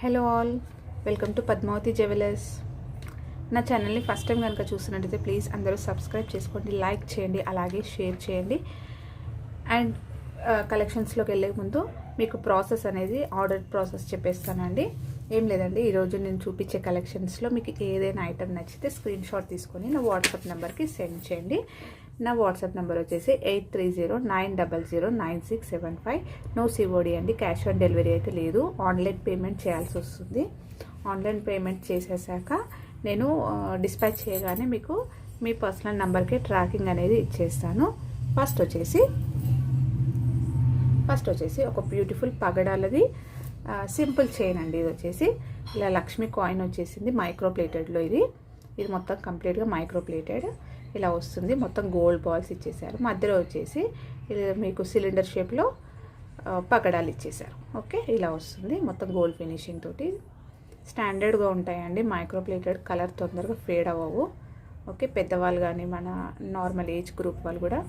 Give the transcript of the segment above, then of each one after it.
Hello all, welcome to Padmavati jewellers. నా ఛానల్ని first time కనుక చూస్తున్నట్టయితే ప్లీజ్ అందరూ సబ్స్క్రైబ్ చేసుకోండి, లైక్ చేయండి, అలాగే షేర్ చేయండి. అండ్ కలెక్షన్స్లోకి వెళ్ళే ముందు మీకు ప్రాసెస్ అనేది ఆర్డర్ ప్రాసెస్ చెప్పేస్తానండి. ఏం లేదండి, ఈరోజు నేను చూపించే కలెక్షన్స్లో మీకు ఏదైనా ఐటెం నచ్చితే స్క్రీన్ షాట్ తీసుకొని నా వాట్సాప్ నెంబర్కి సెండ్ చేయండి. నా వాట్సాప్ నెంబర్ వచ్చేసి 8309009675. నో సిఓడి అండి, క్యాష్ ఆన్ డెలివరీ అయితే లేదు. ఆన్లైన్ పేమెంట్ చేయాల్సి వస్తుంది. ఆన్లైన్ పేమెంట్ చేసేసాక నేను డిస్పాచ్ చేయగానే మీకు మీ పర్సనల్ నెంబర్కి ట్రాకింగ్ అనేది ఇచ్చేస్తాను. ఫస్ట్ వచ్చేసి ఒక బ్యూటిఫుల్ పగడాలది సింపుల్ చైన్ అండి. ఇది వచ్చేసి ఇలా లక్ష్మీ కాయిన్ వచ్చేసింది మైక్రో ప్లేటెడ్లో. ఇది మొత్తం కంప్లీట్గా మైక్రో ప్లేటెడ్ ఇలా వస్తుంది. మొత్తం గోల్డ్ బాల్స్ ఇచ్చేసారు. మధ్యలో వచ్చేసి ఇది మీకు సిలిండర్ షేప్లో పగడాలు ఇచ్చేసారు. ఓకే, ఇలా వస్తుంది మొత్తం గోల్డ్ ఫినిషింగ్ తోటి. స్టాండర్డ్గా ఉంటాయండి. మైక్రో ప్లేటెడ్, కలర్ తొందరగా ఫేడ్ అవ్వవు. ఓకే, పెద్దవాళ్ళు కానీ మన నార్మల్ ఏజ్ గ్రూప్ వాళ్ళు కూడా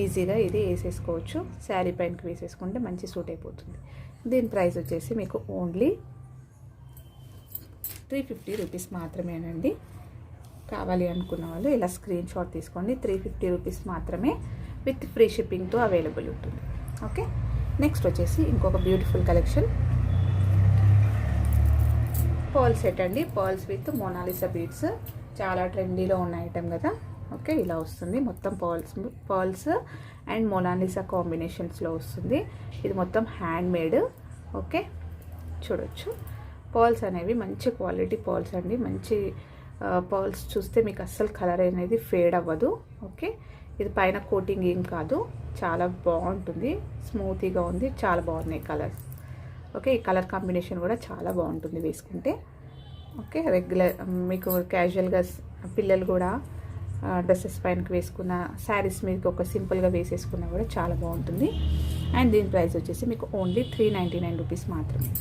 ఈజీగా ఇది వేసేసుకోవచ్చు. శారీ పైనకి వేసేసుకుంటే మంచి సూట్ అయిపోతుంది. దీని ప్రైస్ వచ్చేసి మీకు ఓన్లీ 350 రూపీస్ మాత్రమేనండి. కావాలి అనుకున్న వాళ్ళు ఇలా స్క్రీన్ షాట్ తీసుకోండి. 350 రూపీస్ మాత్రమే, విత్ ఫ్రీ షిప్పింగ్తో అవైలబుల్ ఉంటుంది. ఓకే, నెక్స్ట్ వచ్చేసి ఇంకొక బ్యూటిఫుల్ కలెక్షన్ పర్ల్ సెట్ అండి. పర్ల్స్ విత్ మోనాలిసా బీడ్స్, చాలా ట్రెండీలో ఉన్న ఐటెం కదా. ఓకే, ఇలా వస్తుంది మొత్తం పర్ల్స్ అండ్ మోనాలిసా కాంబినేషన్స్లో వస్తుంది. ఇది మొత్తం హ్యాండ్ మేడ్. ఓకే, చూడొచ్చు పర్ల్స్ అనేవి మంచి క్వాలిటీ పర్ల్స్ అండి. మంచి పర్ల్స్ చూస్తే మీకు అస్సలు కలర్ అనేది ఫేడ్ అవ్వదు. ఓకే, ఇది పైన కోటింగ్ ఏం కాదు, చాలా బాగుంటుంది. స్మూతీగా ఉంది, చాలా బాగున్నాయి కలర్స్. ఓకే, ఈ కలర్ కాంబినేషన్ కూడా చాలా బాగుంటుంది వేసుకుంటే. ఓకే, రెగ్యులర్ మీకు క్యాజువల్గా పిల్లలు కూడా డ్రెస్సెస్ పైనకి వేసుకున్న, శారీస్ మీదకి ఒక సింపుల్గా వేసేసుకున్నా కూడా చాలా బాగుంటుంది. అండ్ దీని ప్రైస్ వచ్చేసి మీకు ఓన్లీ 399 రూపీస్ మాత్రమే.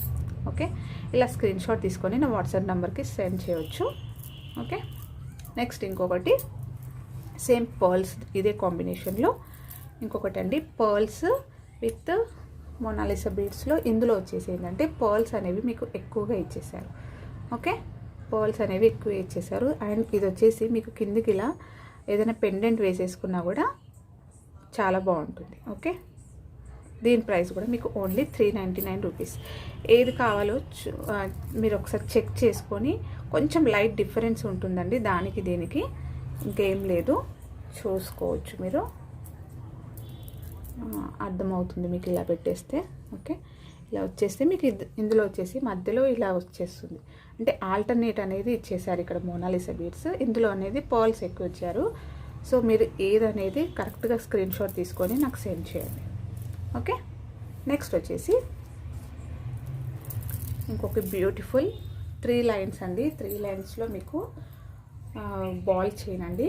ఓకే, ఇలా స్క్రీన్ షాట్ తీసుకొని నా వాట్సాప్ నెంబర్కి సెండ్ చేయవచ్చు. ఓకే, నెక్స్ట్ ఇంకొకటి సేమ్ పర్ల్స్, ఇదే కాంబినేషన్లో ఇంకొకటి అండి. పర్ల్స్ విత్ మోనాలిసా బీడ్స్లో ఇందులో వచ్చేసి ఏంటంటే పర్ల్స్ అనేవి మీకు ఎక్కువగా ఇచ్చేసారు. ఓకే, పర్ల్స్ అనేవి ఎక్కువ ఇచ్చేసారు. అండ్ ఇది వచ్చేసి మీకు కిందికి ఇలా ఏదైనా పెండెంట్ వేసేసుకున్నా కూడా చాలా బాగుంటుంది. ఓకే, దీని ప్రైస్ కూడా మీకు ఓన్లీ 399 రూపీస్. ఏది కావాలో మీరు ఒకసారి చెక్ చేసుకొని, కొంచెం లైట్ డిఫరెన్స్ ఉంటుందండి దానికి దీనికి, ఇంకేం లేదు, చూసుకోవచ్చు మీరు, అర్థమవుతుంది మీకు ఇలా పెట్టేస్తే. ఓకే, ఇలా వచ్చేస్తే మీకు ఇందులో వచ్చేసి మధ్యలో ఇలా వచ్చేస్తుంది. అంటే ఆల్టర్నేట్ అనేది ఇచ్చేసారు ఇక్కడ మోనాలిసా బీడ్స్, ఇందులో అనేది పర్ల్స్ ఎక్కువ ఇచ్చారు. సో మీరు ఏదనేది కరెక్ట్గా స్క్రీన్ షాట్ తీసుకొని నాకు సెండ్ చేయండి. ఓకే, నెక్స్ట్ వచ్చేసి ఇంకొక బ్యూటిఫుల్ 3 లైన్స్ అండి. 3 లైన్స్లో మీకు బాల్ చైన్ అండి,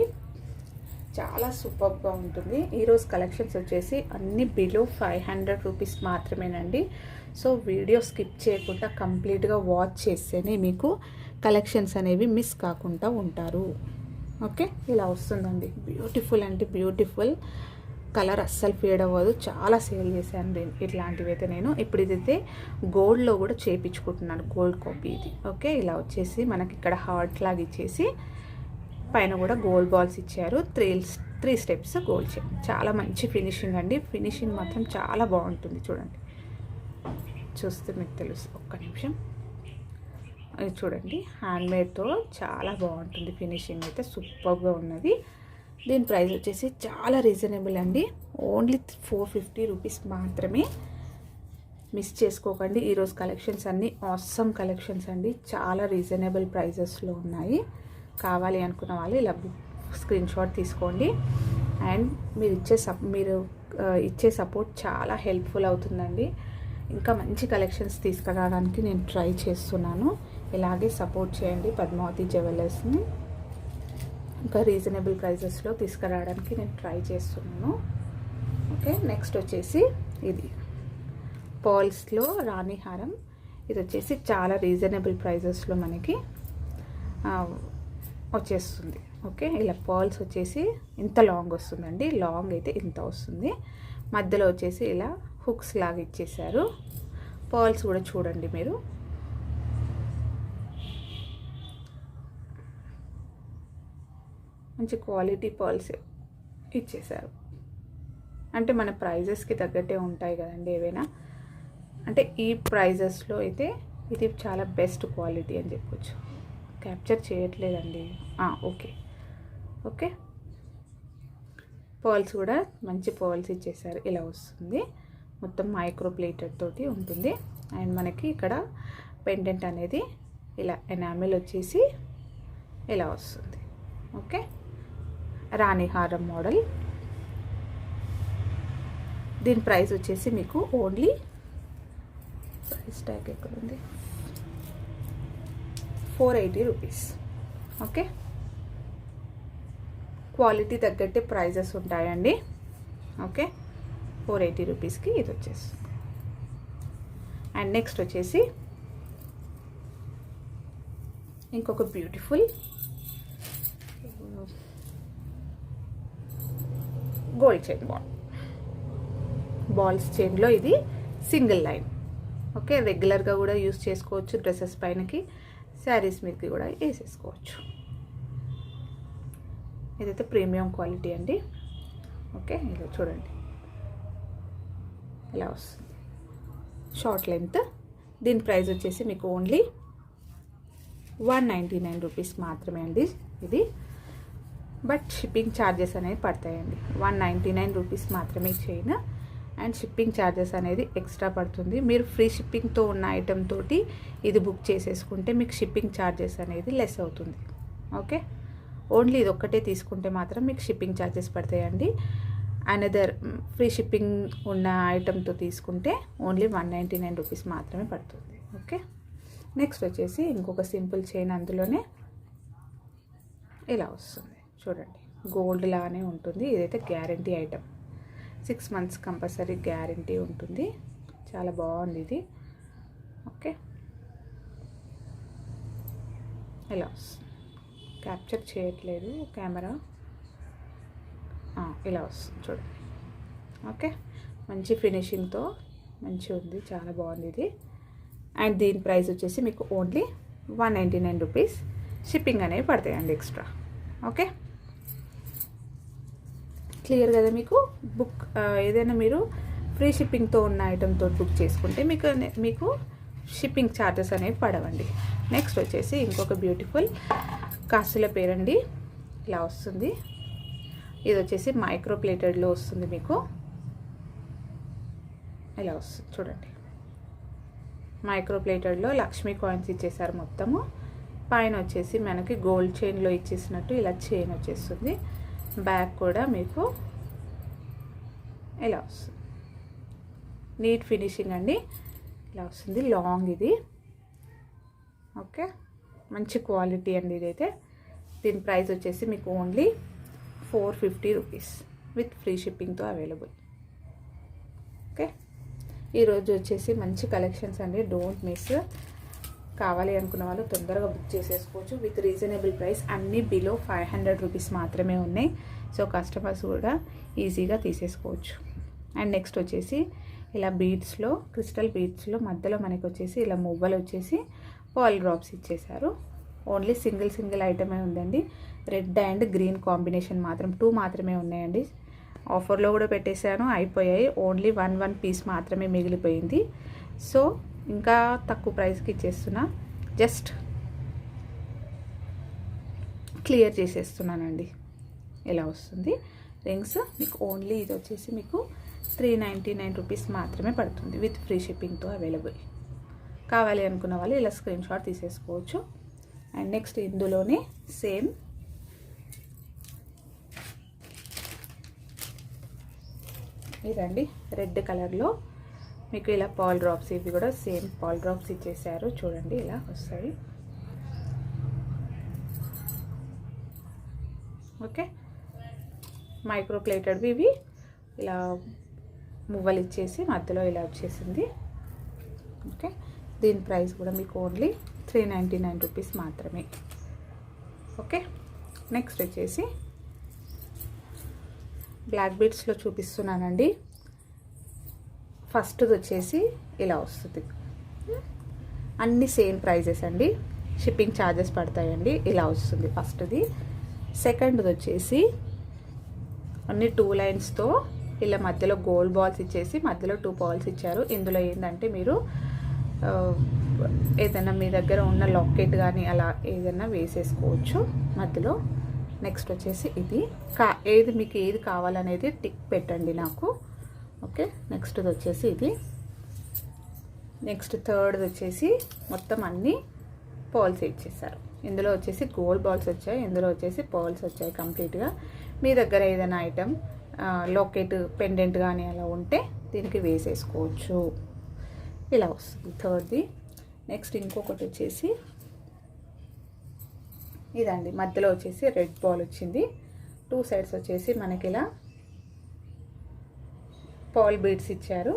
చాలా సూపర్గా ఉంటుంది. ఈరోజు కలెక్షన్స్ వచ్చేసి అన్ని బిలో 500 రూపీస్ మాత్రమేనండి. సో వీడియో స్కిప్ చేయకుండా కంప్లీట్గా వాచ్ చేస్తేనే మీకు కలెక్షన్స్ అనేవి మిస్ కాకుండా ఉంటారు. ఓకే, ఇలా వస్తుందండి. బ్యూటిఫుల్ అంటే బ్యూటిఫుల్, కలర్ అస్సలు ఫేడ్ అవ్వదు. చాలా సేల్ చేశాను ఇట్లాంటివి అయితే నేను. ఇప్పుడు ఇదైతే గోల్డ్లో కూడా చేయించుకుంటున్నాను, గోల్డ్ కాపీ ఇది. ఓకే, ఇలా వచ్చేసి మనకి ఇక్కడ హార్ట్ లాగా ఇచ్చేసి పైన కూడా గోల్డ్ బాల్స్ ఇచ్చారు. 3 స్టెప్స్ గోల్డ్ చైన్, చాలా మంచి ఫినిషింగ్ అండి. ఫినిషింగ్ మాత్రం చాలా బాగుంటుంది. చూడండి, చూస్తే మీకు తెలుసు. ఒక్క నిమిషం, ఇది చూడండి, హ్యాండ్మేడ్తో చాలా బాగుంటుంది. ఫినిషింగ్ అయితే సూపర్గా ఉన్నది. దీని ప్రైస్ వచ్చేసి చాలా రీజనబుల్ అండి, ఓన్లీ 450 రూపీస్ మాత్రమే. మిస్ చేసుకోకండి. ఈరోజు కలెక్షన్స్ అన్నీ ఆసమ్ కలెక్షన్స్ అండి, చాలా రీజనబుల్ ప్రైజెస్లో ఉన్నాయి. కావాలి అనుకున్న వాళ్ళు ఇలా స్క్రీన్ షాట్ తీసుకోండి. అండ్ మీరు ఇచ్చే సపోర్ట్ చాలా హెల్ప్ఫుల్ అవుతుందండి. ఇంకా మంచి కలెక్షన్స్ తీసుకురావడానికి నేను ట్రై చేస్తున్నాను. ఇలాగే సపోర్ట్ చేయండి పద్మావతి జ్యువెలర్స్ని. ఇంకా రీజనబుల్ ప్రైజెస్లో తీసుకురావడానికి నేను ట్రై చేస్తున్నాను. ఓకే, నెక్స్ట్ వచ్చేసి ఇది పర్ల్స్లో రాణి హారం. ఇది వచ్చేసి చాలా రీజనబుల్ ప్రైజెస్లో మనకి వచ్చేస్తుంది. ఓకే, ఇలా పర్ల్స్ వచ్చేసి ఇంత లాంగ్ వస్తుందండి. లాంగ్ అయితే ఇంత వస్తుంది. మధ్యలో వచ్చేసి ఇలా హుక్స్ లాగా ఇచ్చేసారు. పర్ల్స్ కూడా చూడండి మీరు, మంచి క్వాలిటీ పర్ల్స్ ఇచ్చేసారు. అంటే మన ప్రైజెస్కి తగ్గట్టే ఉంటాయి కదండి ఏవైనా. అంటే ఈ ప్రైజెస్లో అయితే ఇది చాలా బెస్ట్ క్వాలిటీ అని చెప్పొచ్చు. క్యాప్చర్ చేయట్లేదండి. Okay okay. పర్ల్స్ కూడా మంచి పర్ల్స్ ఇచ్చేసారు. ఇలా వస్తుంది, మొత్తం మైక్రో ప్లేటెడ్ తోటి ఉంటుంది. అండ్ మనకి ఇక్కడ పెండెంట్ అనేది ఇలా ఎనామిల్ వచ్చేసి ఇలా వస్తుంది. ఓకే, రాణి హారం మోడల్. దీని ప్రైస్ వచ్చేసి మీకు ఓన్లీ, ప్రైస్ ట్యాగ్ ఎక్కడ ఉంది, 480 రూపీస్. ఓకే, క్వాలిటీ తగ్గట్టే ప్రైజెస్ ఉంటాయండి. ఓకే, 480 రూపీస్కి ఇది వచ్చేస్తుంది. అండ్ నెక్స్ట్ వచ్చేసి ఇంకొక బ్యూటిఫుల్ గోల్డ్ చైన్ బాల్స్ చైన్లో ఇది సింగిల్ లైన్. ఓకే, రెగ్యులర్గా కూడా యూస్ చేసుకోవచ్చు, డ్రెస్సెస్ పైనకి, శారీస్ మీదకి కూడా వేసేసుకోవచ్చు. ఇదైతే ప్రీమియం క్వాలిటీ అండి. ఓకే, ఇలా చూడండి ఇలా వస్తుంది, షార్ట్ లెంత్. దీని ప్రైస్ వచ్చేసి మీకు ఓన్లీ 199 రూపీస్ మాత్రమే అండి ఇది. బట్ షిప్పింగ్ ఛార్జెస్ అనేవి పడతాయండి. 199 రూపీస్ మాత్రమే చైన్, అండ్ షిప్పింగ్ ఛార్జెస్ అనేది ఎక్స్ట్రా పడుతుంది. మీరు ఫ్రీ షిప్పింగ్తో ఉన్న ఐటెం తోటి ఇది బుక్ చేసేసుకుంటే మీకు షిప్పింగ్ ఛార్జెస్ అనేది లెస్ అవుతుంది. ఓకే, ఓన్లీ ఇది ఒక్కటే తీసుకుంటే మాత్రం మీకు షిప్పింగ్ ఛార్జెస్ పడతాయండి. అనదర్ ఫ్రీ షిప్పింగ్ ఉన్న ఐటెంతో తీసుకుంటే ఓన్లీ 199 రూపీస్ మాత్రమే పడుతుంది. ఓకే, నెక్స్ట్ వచ్చేసి ఇంకొక సింపుల్ చైన్, అందులోనే ఇలా వస్తుంది చూడండి, గోల్డ్ లానే ఉంటుంది. ఇదైతే guarantee item, 6 months compulsory guarantee ఉంటుంది. చాలా బాగుంది ఇది. ఓకే, ఇలా వస్తుంది, క్యాప్చర్ చేయట్లేదు కెమెరా. ఇలా వస్తుంది చూడండి. ఓకే, మంచి ఫినిషింగ్తో మంచి ఉంది, చాలా బాగుంది ఇది. అండ్ దీని ప్రైస్ వచ్చేసి మీకు ఓన్లీ 199 రూపీస్. షిప్పింగ్ అనేవి పడతాయండి ఎక్స్ట్రా. ఓకే, క్లియర్ కదా మీకు. బుక్ ఏదైనా మీరు ఫ్రీ షిప్పింగ్తో ఉన్న ఐటెంతో బుక్ చేసుకుంటే మీకు షిప్పింగ్ ఛార్జెస్ అనేవి పడవండి. నెక్స్ట్ వచ్చేసి ఇంకొక బ్యూటిఫుల్ కాసుల పేరండి, ఇలా వస్తుంది. ఇది వచ్చేసి మైక్రో ప్లేటెడ్లో వస్తుంది మీకు. ఇలా వస్తుంది చూడండి, మైక్రో ప్లేటెడ్లో లక్ష్మీ కాయిన్స్ ఇచ్చేసారు మొత్తము. పైన వచ్చేసి మనకి గోల్డ్ చైన్లో ఇచ్చేసినట్టు ఇలా చైన్ వచ్చేస్తుంది. బ్యాక్ కూడా మీకు ఇలా వస్తుంది, నీట్ ఫినిషింగ్ అండి. ఇలా వస్తుంది, లాంగ్ ఇది. ఓకే, మంచి క్వాలిటీ అండి ఇదైతే. దీని ప్రైస్ వచ్చేసి మీకు ఓన్లీ 450 రూపీస్ విత్ ఫ్రీ షిప్పింగ్తో అవైలబుల్. ఓకే, ఈరోజు వచ్చేసి మంచి కలెక్షన్స్ అండి, డోంట్ మిస్. కావాలి అనుకున్న వాళ్ళు తొందరగా బుక్ చేసేసుకోవచ్చు విత్ రీజనబుల్ ప్రైస్. అన్నీ బిలో 500 రూపీస్ మాత్రమే ఉన్నాయి. సో కస్టమర్స్ కూడా ఈజీగా తీసేసుకోవచ్చు. అండ్ నెక్స్ట్ వచ్చేసి ఇలా బీడ్స్లో, క్రిస్టల్ బీడ్స్లో మధ్యలో మనకి వచ్చేసి ఇలా మువ్వలు వచ్చేసి పాల్ డ్రాప్స్ ఇచ్చేసారు. ఓన్లీ సింగిల్ ఐటమే ఉందండి. రెడ్ అండ్ గ్రీన్ కాంబినేషన్ మాత్రం 2 మాత్రమే ఉన్నాయండి. ఆఫర్లో కూడా పెట్టేశాను, అయిపోయాయి. ఓన్లీ 1 పీస్ మాత్రమే మిగిలిపోయింది. సో ఇంకా తక్కువ ప్రైస్కి ఇచ్చేస్తున్నా, జస్ట్ క్లియర్ చేసేస్తున్నానండి. ఇలా వస్తుంది రింగ్స్. మీకు ఓన్లీ ఇది వచ్చేసి మీకు 399 రూపీస్ మాత్రమే పడుతుంది విత్ ఫ్రీ షిప్పింగ్తో అవైలబుల్. కావాలి అనుకున్న వాళ్ళు ఇలా స్క్రీన్ షాట్ తీసేసుకోవచ్చు. అండ్ నెక్స్ట్ ఇందులోనే సేమ్ ఇదండి, రెడ్ కలర్లో మీకు ఇలా పాల్ డ్రాప్స్, ఇవి కూడా సేమ్ పాల్ డ్రాప్స్ ఇచ్చేసారు చూడండి, ఇలా వస్తాయి. ఓకే, మైక్రో ప్లేటెడ్వి ఇవి. ఇలా మువ్వలు ఇచ్చేసి మధ్యలో ఇలా వచ్చేసింది. ఓకే, దీని ప్రైస్ కూడా మీకు ఓన్లీ 399 రూపీస్ మాత్రమే. ఓకే, నెక్స్ట్ వచ్చేసి బ్లాక్ బీడ్స్లో చూపిస్తున్నానండి. ఫస్ట్ది వచ్చేసి ఇలా వస్తుంది, అన్నీ సేమ్ ప్రైజెస్ అండి, షిప్పింగ్ ఛార్జెస్ పడతాయండి. ఇలా వస్తుంది ఫస్ట్ది, సెకండ్ది వచ్చేసి అన్ని 2 లైన్స్తో ఇలా మధ్యలో గోల్డ్ బాల్స్ ఇచ్చేసి మధ్యలో 2 బాల్స్ ఇచ్చారు. ఇందులో ఏంటంటే మీరు ఏదైనా మీ దగ్గర ఉన్న లాకెట్ కానీ అలా ఏదైనా వేసేసుకోవచ్చు మధ్యలో. నెక్స్ట్ వచ్చేసి ఇది ఏది మీకు ఏది కావాలనేది టిక్ పెట్టండి నాకు. ఓకే, నెక్స్ట్ది వచ్చేసి ఇది. నెక్స్ట్ థర్డ్ది వచ్చేసి మొత్తం అన్నీ పర్ల్స్ ఇచ్చేసారు. ఇందులో వచ్చేసి గోల్డ్ బాల్స్ వచ్చాయి, ఇందులో వచ్చేసి పర్ల్స్ వచ్చాయి కంప్లీట్గా. మీ దగ్గర ఏదైనా ఐటమ్ లాకెట్ పెండెంట్ కానీ అలా ఉంటే దీనికి వేసేసుకోవచ్చు. ఇలా వస్తుంది థర్డ్ది. నెక్స్ట్ ఇంకొకటి వచ్చేసి ఇదండి, మధ్యలో వచ్చేసి రెడ్ బాల్ వచ్చింది. 2 సైడ్స్ వచ్చేసి మనకి ఇలా పర్ల్ బీడ్స్ ఇచ్చారు.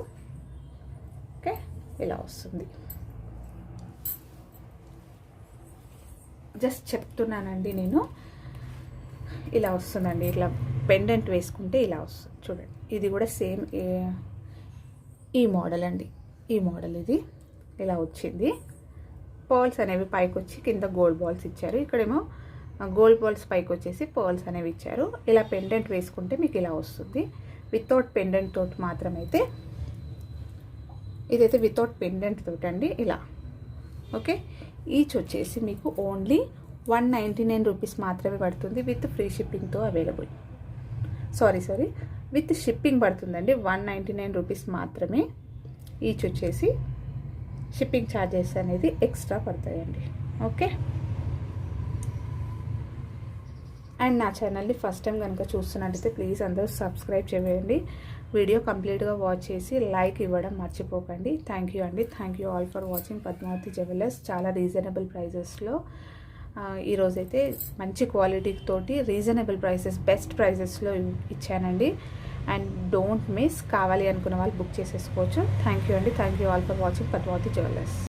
ఓకే, ఇలా వస్తుంది. జస్ట్ చెప్తున్నానండి నేను. ఇలా వస్తుందండి, ఇట్లా పెండెంట్ వేసుకుంటే ఇలా వస్తుంది చూడండి. ఇది కూడా సేమ్ ఈ మోడల్ అండి, ఈ మోడల్ ఇది ఇలా వచ్చింది. పర్ల్స్ అనేవి పైకి వచ్చి కింద గోల్డ్ బాల్స్ ఇచ్చారు. ఇక్కడేమో గోల్డ్ బాల్స్ పైకి వచ్చేసి పర్ల్స్ అనేవి ఇచ్చారు. ఇలా పెండెంట్ వేసుకుంటే మీకు ఇలా వస్తుంది. వితౌట్ పెండెంట్ తోటి మాత్రమైతే ఇదైతే వితౌట్ పెండెంట్ తోటి అండి ఇలా. ఓకే, ఈచ్ వచ్చేసి మీకు ఓన్లీ 199 రూపీస్ మాత్రమే పడుతుంది. విత్ ఫ్రీ షిప్పింగ్తో అవైలబుల్. సారీ విత్ షిప్పింగ్ పడుతుందండి. 199 రూపీస్ మాత్రమే. ఈచ్ వచ్చేసి షిప్పింగ్ ఛార్జెస్ అనేది ఎక్స్ట్రా పడతాయండి. ఓకే, అండ్ నా ఛానల్ని ఫస్ట్ టైం కనుక చూస్తున్నట్టయితే ప్లీజ్ అందరూ సబ్స్క్రైబ్ చేయండి. వీడియో కంప్లీట్గా వాచ్ చేసి లైక్ ఇవ్వడం మర్చిపోకండి. థ్యాంక్ యూ అండి. Thank you all for watching Padmavati jewellers. చాలా రీజనబుల్ ప్రైజెస్లో ఈరోజైతే మంచి క్వాలిటీ తోటి రీజనబుల్ ప్రైసెస్, బెస్ట్ ప్రైజెస్లో ఇచ్చానండి. And don't miss. కావాలి అనుకున్న వాళ్ళు బుక్ చేసేసుకోవచ్చు. థ్యాంక్ యూ అండి. Thank you all for watching Padmavati jewellers.